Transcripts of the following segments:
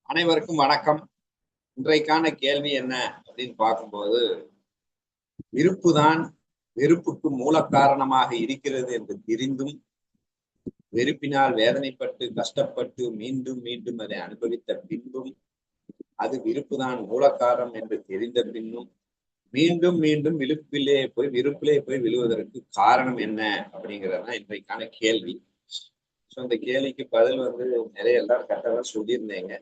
அனைவருக்கும் வணக்கம். இன்றைக்கான கேள்வி என்ன அப்படின்னு பார்க்கும்போது, விருப்புதான் வெறுப்புக்கு மூல காரணமாக இருக்கிறது என்று தெரிந்தும், வெறுப்பினால் வேதனைப்பட்டு கஷ்டப்பட்டு மீண்டும் மீண்டும் அதை அனுபவித்த பின்பும், அது விருப்புதான் மூல காரணம் என்று தெரிந்த பின்னும் மீண்டும் மீண்டும் விருப்பிலே போய் விழுவதற்கு காரணம் என்ன அப்படிங்கிறதுதான் இன்றைக்கான கேள்வி. ஸோ இந்த கேள்விக்கு பதில் நிறைய எல்லாரும் கரெக்டாக சொல்லியிருந்தேங்க.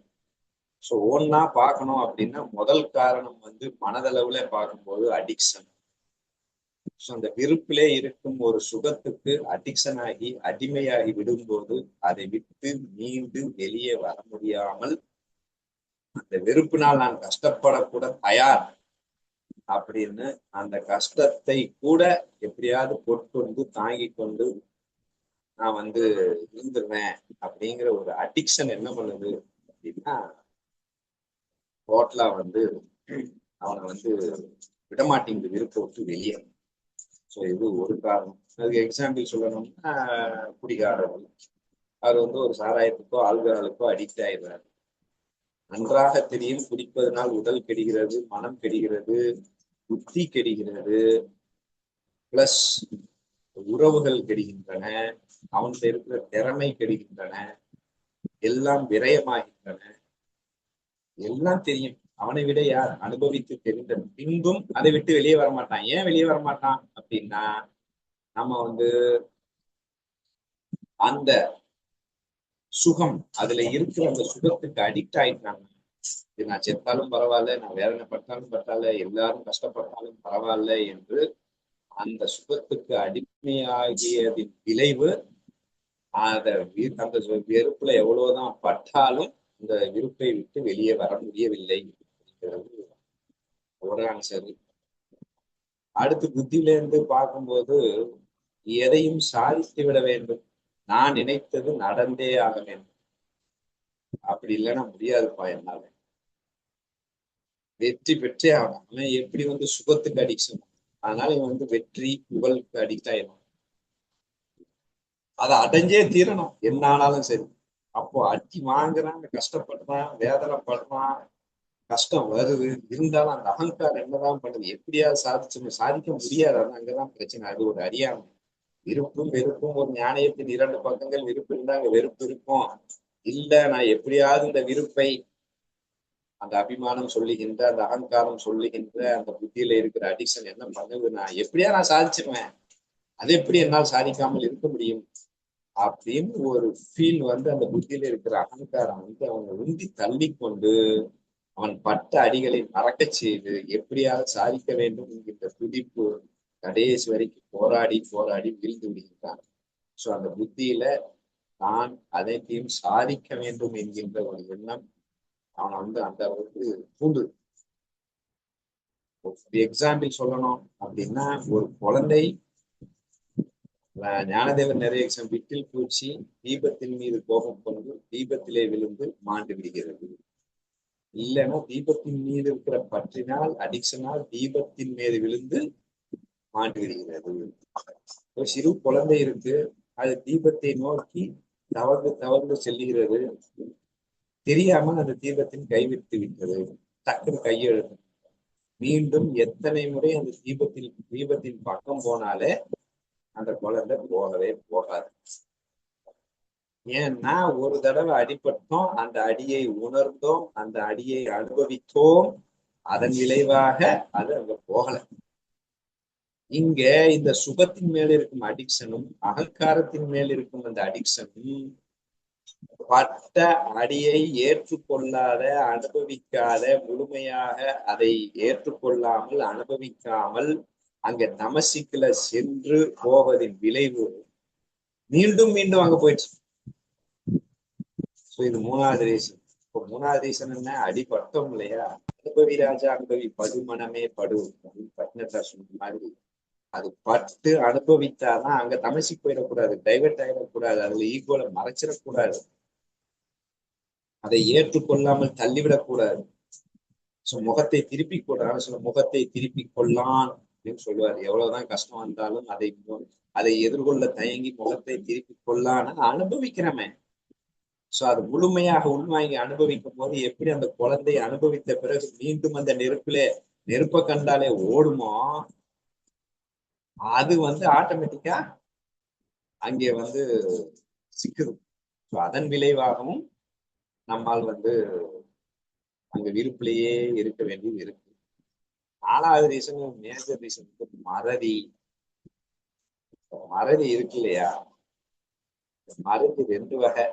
ஸோ ஒன்னா பார்க்கணும் அப்படின்னா முதல் காரணம் மனதளவுல பார்க்கும்போது அடிக்ஷன். ஸோ அந்த விருப்பிலே இருக்கும் ஒரு சுகத்துக்கு அடிக்ஷன் ஆகி அடிமையாகி விடும்போது அதை விட்டு மீண்டு வெளியே வர முடியாமல் அந்த வெறுப்பினால் நான் கஷ்டப்படக்கூட தயார் அப்படின்னு அந்த கஷ்டத்தை கூட எப்படியாவது பொறுத்து தாங்கி கொண்டு நான் இருந்துருவேன் அப்படிங்கிற ஒரு அடிக்ஷன் என்ன பண்ணுது அப்படின்னா டோட்டலா அவனை விடமாட்டேங்குது விருப்ப விட்டு வெளியே. ஸோ இது ஒரு காரணம். அதுக்கு எக்ஸாம்பிள் சொல்லணும்னா குடிகாரர்கள். அவர் ஒரு சாராயத்துக்கோ ஆல்கஹாலுக்கோ அடிக்ட் ஆயிடுறாரு. நன்றாக தெரியும் குடிப்பதனால் உடல் கெடுகிறது, மனம் கெடுகிறது, புத்தி கெடுகிறது, பிளஸ் உறவுகள் கெடுகின்றன, அவன்கிட்ட இருக்கிற திறமை கெடுகின்றன, எல்லாம் விரயமாகின்றன. எல்லாம் தெரியும். அவனை விட யார் அனுபவித்து தெரிந்த பின்பும் அதை விட்டு வெளியே வரமாட்டான். ஏன் வெளியே வரமாட்டான் அப்படின்னா, நம்ம அந்த சுகம் அதுல இருக்கிற அந்த சுகத்துக்கு அடிக்ட் ஆயிட்டாங்க. இது நான் செத்தாலும் பரவாயில்ல, நான் வேதனைப்பட்டாலும் பரவாயில்ல, எல்லாரும் கஷ்டப்பட்டாலும் பரவாயில்ல என்று அந்த சுகத்துக்கு அடிமையாகியதின் விளைவு அந்த வெறுப்புல எவ்வளவுதான் பட்டாலும் இந்த விருப்பை விட்டு வெளியே வர முடியவில்லை அப்படிங்கிறது ஒரு ஆன்சர். அடுத்து புத்தியில இருந்து பார்க்கும்போது எதையும் சாதித்து விட வேண்டும், நான் நினைத்தது நடந்தே ஆக வேண்டும். அப்படி இல்லைன்னா முடியாதுப்பா என்னால. வெற்றி பெற்றே ஆகும். அவன் எப்படி சுகத்துக்கு அடிக்ஷன், அதனால இவன் வெற்றி புகழுக்கு அடிக்ட் ஆயிடும். அதை அடைஞ்சே தீரணும் என்ன ஆனாலும் சரி. அப்போ அடி வாங்குறான், கஷ்டப்படுறான், வேதனைப்படுறான், கஷ்டம் வருது. இருந்தாலும் அந்த அகங்காரம் என்னதான் பண்ணுது, எப்படியாவது சாதிக்க முடியாது. அங்கதான் பிரச்சனை. அது ஒரு அறியாமை. விருப்பும் வெறுப்பும் ஒரு ஞானயத்தின் இரண்டு பக்கங்கள். விருப்பு இருந்தா அங்க வெறுப்பு இருக்கும். இல்ல, நான் எப்படியாவது இந்த விருப்பை அந்த அபிமானம் சொல்லுகின்ற அந்த அகங்காரம் சொல்லுகின்ற அந்த புத்தியில இருக்கிற அடிக்ஷன் என்ன பண்ணுது, நான் எப்படியா நான் சாதிச்சிருவேன், அது எப்படி என்னால் சாதிக்காமல் இருக்க முடியும் அப்படின்னு ஒரு ஃபீல் அந்த புத்தியில இருக்கிற அகங்காரம் அவனை உந்தி தள்ளி கொண்டு அவன் பட்ட அடிகளை மறக்க செய்து எப்படியாவது சாதிக்க வேண்டும் என்கின்ற துடிப்பு கடைசி வரைக்கும் போராடி போராடி வீழ்ந்து விடுகின்றான். ஸோ அந்த புத்தியில நான் அனைத்தையும் சாதிக்க வேண்டும் என்கின்ற ஒரு எண்ணம் அவனை அந்த அளவுக்கு தூண்டு. எக்ஸாம்பிள் சொல்லணும் அப்படின்னா, ஒரு குழந்தை ஞானதேவர் நிறைய விட்டில் பூச்சி தீபத்தின் மீது கோபம் கொண்டு தீபத்திலே விழுந்து மாண்டு விடுகிறது. இல்லைன்னா தீபத்தின் மீது இருக்கிற பற்றினால் அடிக்ஷனால் தீபத்தின் மீது விழுந்து மாண்டு விடுகிறது. ஒரு சிறு குழந்தை இருக்கு, அது தீபத்தை நோக்கி தவறு தவறு செல்லுகிறது. தெரியாமல் அந்த தீபத்தின் கைவிட்டு விட்டது. டக்குன்னு கையெழுத்து மீண்டும் எத்தனை முறை அந்த தீபத்தின் பக்கம் போனாலே அந்த குழந்தை போகவே போகாது. ஏன்னா ஒரு தடவை அடிபட்டோம், அந்த அடியை உணர்ந்தோம், அந்த அடியை அனுபவித்தோம், அதன் விளைவாக அது அங்க போகல. இங்க இந்த சுகத்தின் மேல இருக்கும் அடிக்ஷனும் அகங்காரத்தின் மேல் இருக்கும் அந்த அடிக்ஷனும் பட்ட அடியை ஏற்றுக்கொள்ளாத, அனுபவிக்காத, முழுமையாக அதை ஏற்றுக்கொள்ளாமல் அனுபவிக்காமல் அங்க தமசிக்குல சென்று போவதின் விளைவு மீண்டும் மீண்டும் அங்க போயிடுச்சு. இது மூணாவது ரீசன். இப்போ மூணாவது ரீசன் என்ன, அடிபட்டோம் இல்லையா, அனுபவி ராஜா அனுபவி படுமனமே படு பட்னத்தா சொன்ன மாதிரி அது பட்டு அனுபவித்தாதான் அங்க தமசி போயிடக்கூடாது, டைவெர்ட் ஆயிடக்கூடாது, அதுல ஈக்குவலை மறைச்சிடக்கூடாது, அதை ஏற்றுக்கொள்ளாமல் தள்ளிவிடக்கூடாது. ஸோ முகத்தை திருப்பி சொல்ல முகத்தை திருப்பி கொள்ளான் அப்படின்னு சொல்லுவார். எவ்வளவுதான் கஷ்டம் வந்தாலும் அதை எதிர்கொள்ள தயங்கி முகத்தை திருப்பி கொள்ளான்னு அனுபவிக்கிறமே. சோ அது முழுமையாக உள்வாங்கி அனுபவிக்கும் போது எப்படி அந்த குழந்தை அனுபவித்த பிறகு மீண்டும் அந்த நெருப்பை கண்டாலே ஓடுமோ, அது ஆட்டோமேட்டிக்கா அங்கே சிக்குது. அதன் விளைவாகவும் நம்மால் அங்க விருப்பிலேயே இருக்க வேண்டியது இருக்கு. 4வது ரீசன், மேஜர் ரீசன் மறதி. மறதி இருக்கு இல்லையா? மறதி 2 வகை.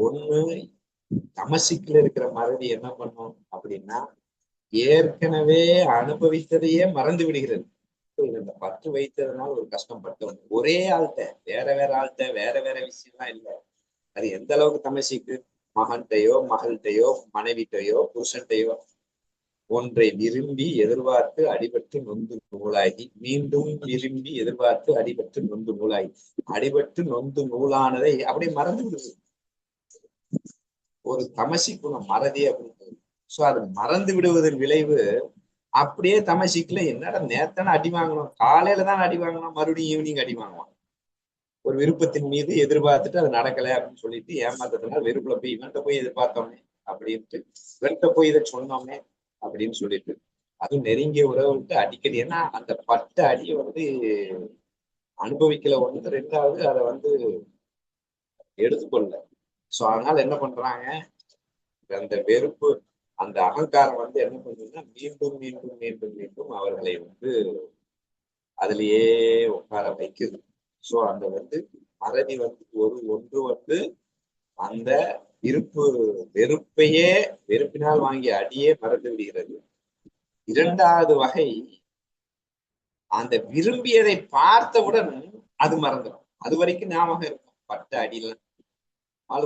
ஒண்ணு, தமசிக்குல இருக்கிற மறதி என்ன பண்ணும் அப்படின்னா, ஏற்கனவே அனுபவித்ததையே மறந்து விடுகிறது. இந்த 10 வைத்ததுனால ஒரு கஷ்டப்பட்டோம். ஒரே ஆள்கிட்ட வேற வேற ஆள்கிட்ட வேற வேற விஷயம்லாம் இல்லை. அது எந்த அளவுக்கு தமசிக்கு, மகன்கிட்டையோ மகள்கிட்டையோ மனைவிட்டையோ புருஷன்ட்டையோ ஒன்றை விரும்பி எதிர்பார்த்து அடிபட்டு நொந்து நூலாகி, மீண்டும் விரும்பி எதிர்பார்த்து அடிபட்டு நொந்து நூலாகி, அடிபட்டு நொந்து நூலானதை அப்படியே மறந்து விடுது. ஒரு தமசி குணம் மறதி அப்படின்னு. சோ அது மறந்து விடுவதன் விளைவு அப்படியே தமசிக்குல என்னடா நேத்தான அடி வாங்கணும், காலையில தான் அடி வாங்கணும், மறுபடியும் ஈவினிங் அடி வாங்குவான். ஒரு விருப்பத்தின் மீது எதிர்பார்த்துட்டு அது நடக்கலை அப்படின்னு சொல்லிட்டு ஏமாத்ததுனால வெறுப்புல போய் இவன்கிட்ட போய் எதிர்பார்த்தோமே அப்படின்ட்டு, இவன்கிட்ட போய் இதை சொன்னோமே அப்படின்னு சொல்லிட்டு, அதுவும் நெருங்கிய உறவு விட்டு அடிக்கடி. ஏன்னா அந்த பட்ட அடியை அனுபவிக்கல. ஒண்ணு, 2வது அதை எடுத்துக்கொள்ள. சோ அதனால என்ன பண்றாங்க, அந்த வெறுப்பு, அந்த அகங்காரம் என்ன பண்ணுதுன்னா, மீண்டும் மீண்டும் மீண்டும் மீண்டும் அவர்களை அதுலயே உட்கார வைக்குது. சோ அந்த மறதி ஒன்று அந்த வெறுப்பையே, வெறுப்பினால் வாங்கிய அடியே மறந்து விடுகிறது. 2வது வகை, அந்த விரும்பியதை பார்த்தவுடன் அது மறந்துடும். அது வரைக்கும் ஞாபகம் இருக்கும். பட்ட அடியெல்லாம்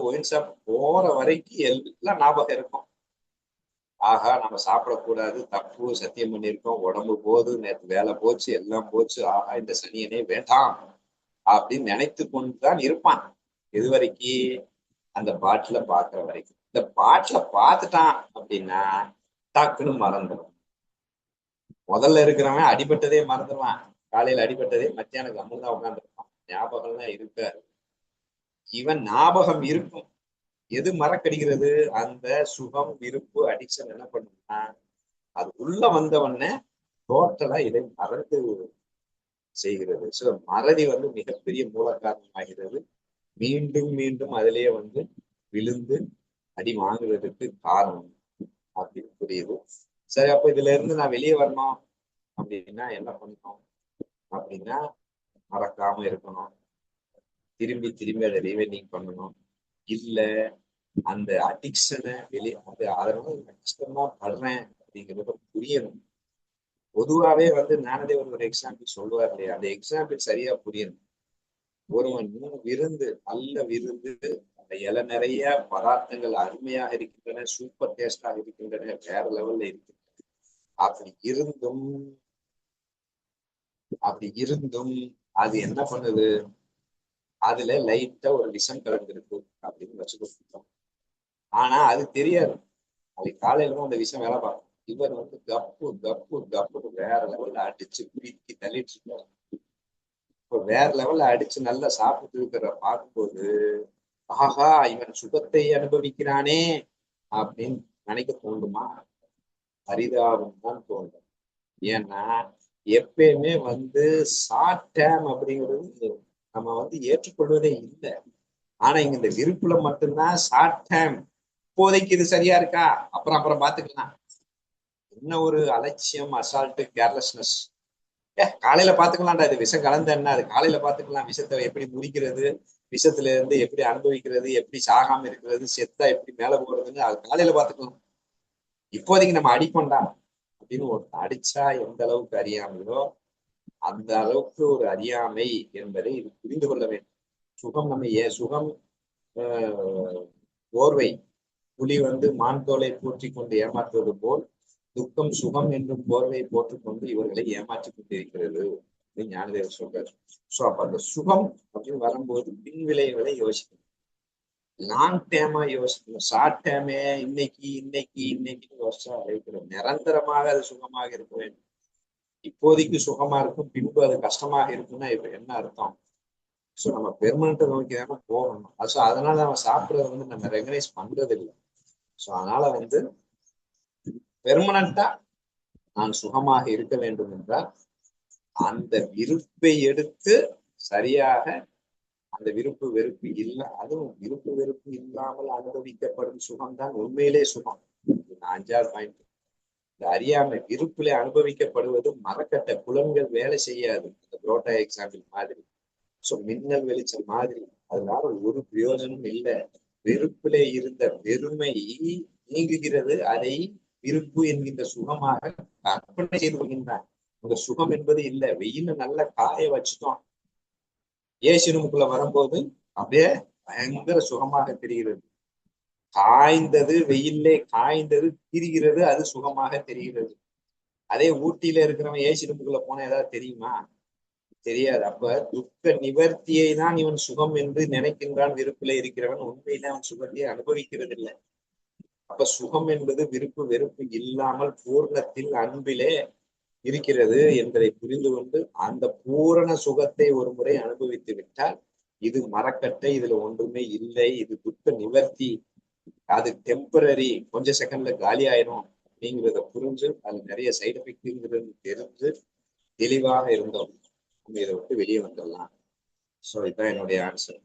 ஒயின் ஷாப் போற வரைக்கும் எல்லாம் ஞாபகம் இருக்கும். ஆகா, நம்ம சாப்பிடக்கூடாது, தப்பு, சத்தியம் பண்ணியிருக்கோம், உடம்பு போது, நேற்று வேலை போச்சு, எல்லாம் போச்சு, ஆகா இந்த சனியனே வேண்டாம் அப்படின்னு நினைத்து கொண்டுதான் இருப்பான். எது வரைக்கும்? அந்த பாட்டில பாக்குற வரைக்கும். இந்த பாட்டில பார்த்துட்டான் அப்படின்னா டக்குன்னு மறந்துடும். முதல்ல இருக்கிறவன் அடிபட்டதே மறந்துடுவான். காலையில அடிபட்டதே மத்தியானம் கம்முதான் உட்காந்துருப்பான். ஞாபகம்லாம் இருக்காது. இவன் ஞாபகம் இருக்கும். எது மறக்கடிக்கிறது? அந்த சுகம், விருப்பு, அடிக்ஷன் என்ன பண்ணும்னா, அது உள்ள வந்தவன டோட்டலா இதை மறந்து செய்கிறது. சோ மறதி மிகப்பெரிய மூல காரணமாகிறது. மீண்டும் மீண்டும் அதிலேயே விழுந்து அடி வாங்குறதுக்கு காரணம் அப்படின்னு புரியுது. சரி, அப்ப இதுல இருந்து நான் வெளியே வரணும் அப்படின்னா என்ன பண்ணணும் அப்படின்னா, மறக்காம இருக்கணும், திரும்பி திரும்பி அதை ரீவைண்டிங் பண்ணணும். இல்ல அந்த அடிக்ஷனை அதனால கஷ்டமா படுறேன் அப்படிங்கிறத புரியணும். பொதுவாவே ஞானதேவர் ஒரு எக்ஸாம்பிள் சொல்லுவார் இல்லையா, அந்த எக்ஸாம்பிள் சரியா புரியணும். ஒருவன் நல்ல விருந்து, அந்த இலை நிறைய பதார்த்தங்கள் அருமையாக இருக்கின்றன, சூப்பர் டேஸ்டாக இருக்கின்றன, வேற லெவல்ல இருக்கு. அப்படி இருந்தும் அது என்ன பண்ணுது, அதுல லைட்டா ஒரு விஷம் கலந்துருக்கு அப்படின்னு வச்சு கொடுத்துட்டோம். ஆனா அது தெரியாது. அது காலையில அந்த விஷயம் வேலை பார்க்கும். இவர் கப்பு கப்பு கப்பு வேற லெவல்ல அடிச்சு குடிக்கி தள்ளிட்டு இருக்காரு. இப்போ வேற லெவல்ல அடிச்சு நல்லா சாப்பிட்டு இருக்கிற பார்க்கும்போது, ஆஹா இவன் சுகத்தை அனுபவிக்கிறானே அப்படின்னு நினைக்க தோண்டுமா? பரிதாபம் தான் தோன்றும். ஏன்னா எப்பயுமே ஷார்ட் டேர்ம் அப்படிங்கிறது நம்ம ஏற்றுக்கொள்வதே இல்லை. ஆனா இங்க இந்த விருப்புல மட்டும்தான் ஷார்ட் டேர்ம். இப்போதைக்கு இது சரியா இருக்கா, அப்புறம் பாத்துக்கலாம். என்ன ஒரு அலட்சியம், அசால்ட்டு, கேர்லெஸ்னஸ். காலையில பாத்துக்கலாம்டா, இது விஷம் கலந்த என்ன, அது காலையில பாத்துக்கலாம். விஷத்தை எப்படி முடிக்கிறது, விஷத்துல இருந்து எப்படி அனுபவிக்கிறது, எப்படி சாகாம இருக்கிறது, செத்தா எப்படி மேல போறதுன்னு அது காலையில பாத்துக்கலாம். இப்போதைக்கு நம்ம அடிப்போம்டா அப்படின்னு அடிச்சா எந்த அளவுக்கு அறியாமையோ அந்த அளவுக்கு ஒரு அறியாமை என்பதை இது புரிந்து கொள்ள வேண்டும். சுகம் சுகம் போர்வை, புலி மான் தோலை போற்றி கொண்டு ஏமாற்றுவது போல் துக்கம் சுகம் என்றும் போர்வையை போட்டுக்கொண்டு இவர்களை ஏமாற்றிக் கொண்டிருக்கிறது அப்படின்னு ஞானதேவர் சொல்றாரு. சோ அப்ப அந்த சுகம் அப்படின்னு வரும்போது பின் விளைவுகளை யோசிக்கணும். லாங் டேமா யோசிக்கணும். ஷார்ட் டேமே இன்னைக்கு இன்னைக்கு இன்னைக்குன்னு யோசிச்சா இருக்கிறோம். நிரந்தரமாக அது சுகமாக இருக்க வேண்டும். இப்போதைக்கு சுகமா இருக்கும், பின்பு அது கஷ்டமாக இருக்கும்னா இப்ப என்ன அர்த்தம்? ஸோ நம்ம பெர்மனண்ட்டை நோக்கி தானே போகணும். ஸோ அதனால அவன் சாப்பிட்றத வந்து நம்ம ரெகனைஸ் பண்றது இல்லை. ஸோ அதனால வந்து பெர்மனண்டா நான் சுகமாக இருக்க வேண்டும் என்றால் அந்த விருப்பை எடுத்து சரியாக அந்த விருப்பு வெறுப்பு இல்லை, அதுவும் விருப்பு வெறுப்பு இல்லாமல் அனுபவிக்கப்படும் சுகம்தான் உண்மையிலே சுகம். அஞ்சாவது பாயிண்ட், இந்த அறியாமை விருப்பிலே அனுபவிக்கப்படுவது மரக்கட்ட புலன்கள் வேலை செய்யாது. இந்த புரோட்டா எக்ஸாம்பிள் மாதிரி, சோ மின்னல் வெளிச்சம் மாதிரி, அதனால ஒரு பிரயோஜனம் இல்லை. வெறுப்பிலே இருந்த வெறுமை நீங்குகிறது, அதை விருப்பு என்கின்ற சுகமாக கற்பனை செய்து கொள்கின்றான். அந்த சுகம் என்பது இல்லை. வெயில நல்லா காய வச்சுட்டோம், ஏசி ரூமுக்குள்ள வரும்போது அப்படியே பயங்கர சுகமாக தெரிகிறது. காய்ந்தது வெயிலே காய்ந்தது திரிகிறது, அது சுகமாக தெரிகிறது. அதே ஊட்டியில இருக்கிறவன் ஏசி ரூமுக்குள்ள போனா ஏதாவது தெரியுமா? தெரியாது. அப்ப துக்க நிவர்த்தியை தான் இவன் சுகம் என்று நினைக்கின்றான். விருப்பில இருக்கிறவன் உண்மையில அவன் சுகத்தை அனுபவிக்கிறது இல்லை. அப்ப சுகம் என்பது விருப்பு வெறுப்பு இல்லாமல் பூர்ணத்தில் அன்பிலே இருக்கிறது என்பதை புரிந்து கொண்டு அந்த பூரண சுகத்தை ஒரு முறை அனுபவித்து விட்டால் இது மரக்கட்டை, இதுல ஒன்றுமே இல்லை, இது துக்க நிவர்த்தி, அது டெம்பரரி, கொஞ்ச செகண்ட்ல காலி ஆயிரும் அப்படிங்கிறத புரிஞ்சு அது நிறைய சைடு எஃபெக்ட்ங்கிறது தெரிஞ்சு தெளிவாக இருந்தோம், நம்ம இதை விட்டு வெளியே வந்துடலாம். ஸோ இதுதான் என்னுடைய ஆன்சர்.